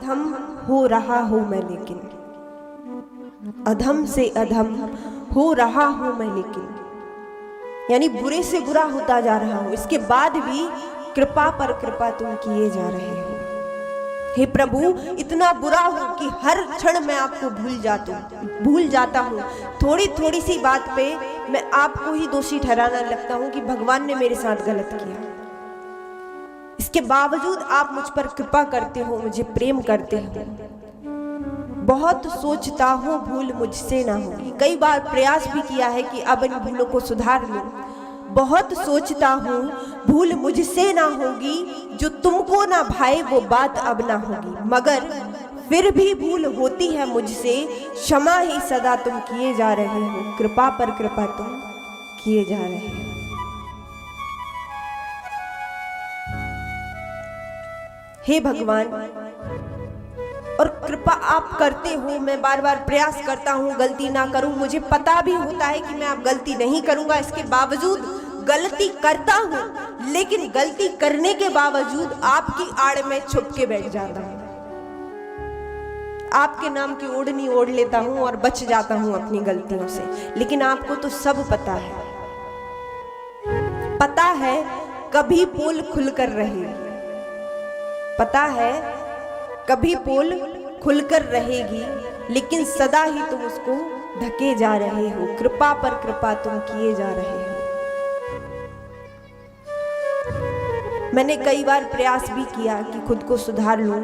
अधम हो रहा हूं मैं, लेकिन अधम से अधम हो रहा हूं मैं, लेकिन यानी बुरे से बुरा होता जा रहा हूं, इसके बाद भी कृपा पर कृपा तुम किए जा रहे हो। हे प्रभु, इतना बुरा हूं कि हर क्षण मैं आपको भूल जाता हूं। थोड़ी थोड़ी सी बात पे मैं आपको ही दोषी ठहराने लगता हूं कि भगवान ने मेरे साथ गलत किया। इसके बावजूद आप मुझ पर कृपा करते हो, मुझे प्रेम करते हो। बहुत सोचता हूँ भूल मुझसे ना होगी, कई बार प्रयास भी किया है कि अब इन भूलों को सुधार लूं। बहुत सोचता हूँ भूल मुझसे ना होगी, जो तुमको ना भाए वो बात अब ना होगी, मगर फिर भी भूल होती है मुझसे, क्षमा ही सदा तुम किए जा रहे हो, कृपा पर कृपा तुम किए जा रहे हो। हे भगवान, और कृपा आप करते हो, मैं बार बार प्रयास करता हूँ गलती ना करूँ, मुझे पता भी होता है कि मैं अब गलती नहीं करूँगा, इसके बावजूद गलती करता हूँ, लेकिन गलती करने के बावजूद आपकी आड़ में छुप के बैठ जाता हूँ। आपके नाम की ओढ़नी ओढ़ लेता हूँ और बच जाता हूँ अपनी गलतियों से, लेकिन आपको तो सब पता है। पता है कभी पोल खुलकर रहेगी, पता है कभी पोल खुलकर रहेगी, लेकिन सदा ही तुम उसको ढके जा रहे हो, कृपा पर कृपा तुम किए जा रहे हो। मैंने कई बार प्रयास भी किया कि खुद को सुधार लूं,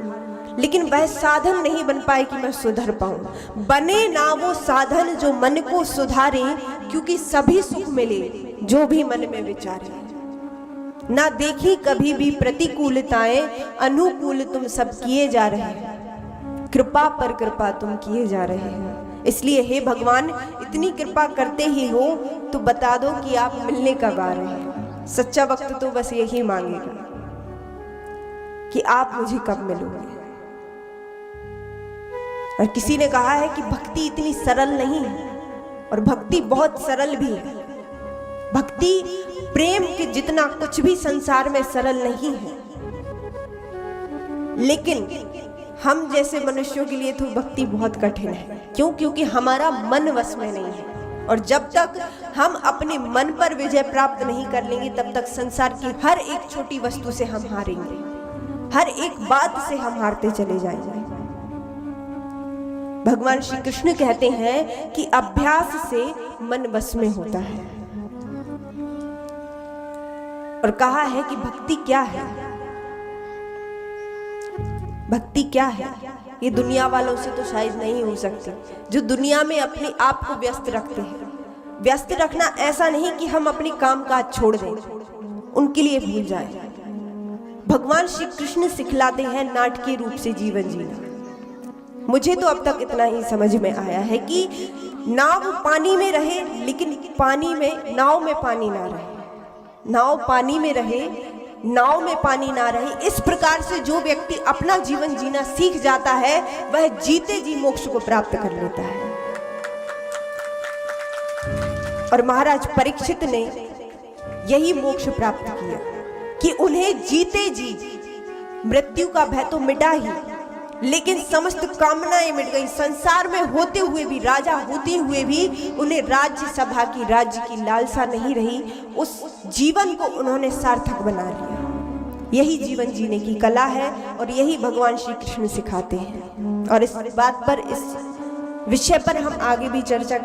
लेकिन वह साधन नहीं बन पाए कि मैं सुधर पाऊं। बने ना वो साधन जो मन को सुधारे, क्योंकि सभी सुख मिले जो भी मन में विचारे। ना देखी कभी भी प्रतिकूलताएं, अनुकूल तुम सब किए जा रहे हो, कृपा पर कृपा तुम किए जा रहे हो। इसलिए हे भगवान, इतनी कृपा करते ही हो तो बता दो कि आप मिलने कब आ रहे हैं। सच्चा वक्त तो बस यही मांगेगा कि आप मुझे कब मिलोगे। और किसी ने कहा है कि भक्ति इतनी सरल नहीं है, और भक्ति बहुत सरल भी है। भक्ति प्रेम के जितना कुछ भी संसार में सरल नहीं है, लेकिन हम जैसे मनुष्यों के लिए तो भक्ति बहुत कठिन है। क्यों? क्योंकि हमारा मन वश में नहीं है, और जब तक हम अपने मन पर विजय प्राप्त नहीं कर लेंगे, तब तक संसार की हर एक छोटी वस्तु से हम हारेंगे, हर एक बात से हम हारते चले जाएंगे। भगवान श्री कृष्ण कहते हैं कि अभ्यास से मन वश में होता है, और कहा है कि भक्ति क्या है। भक्ति क्या है ये दुनिया वालों से तो शायद नहीं हो सकती, जो दुनिया में अपने आप को व्यस्त रखते हैं। व्यस्त रखना ऐसा नहीं कि हम अपनी काम काज छोड़ दें, उनके लिए भूल जाए। भगवान श्री कृष्ण सिखलाते हैं नाटकीय रूप से जीवन जीना। मुझे तो अब तक इतना ही समझ में आया है कि नाव पानी में रहे, लेकिन पानी में नाव में पानी ना रहे, नाव पानी में रहे, नाव में पानी ना रहे। इस प्रकार से जो व्यक्ति अपना जीवन जीना सीख जाता है, वह जीते जी मोक्ष को प्राप्त कर लेता है। और महाराज परीक्षित ने यही मोक्ष प्राप्त किया कि उन्हें जीते जी मृत्यु का भय तो मिटा ही, लेकिन समस्त कामनाएं मिट गई। संसार में होते हुए भी, राजा होते हुए भी उन्हें राज्य सभा की, राज्य की लालसा नहीं रही। उस जीवन को उन्होंने सार्थक बना लिया। यही जीवन जीने की कला है, और यही भगवान श्री कृष्ण सिखाते हैं। और इस बात पर, इस विषय पर हम आगे भी चर्चा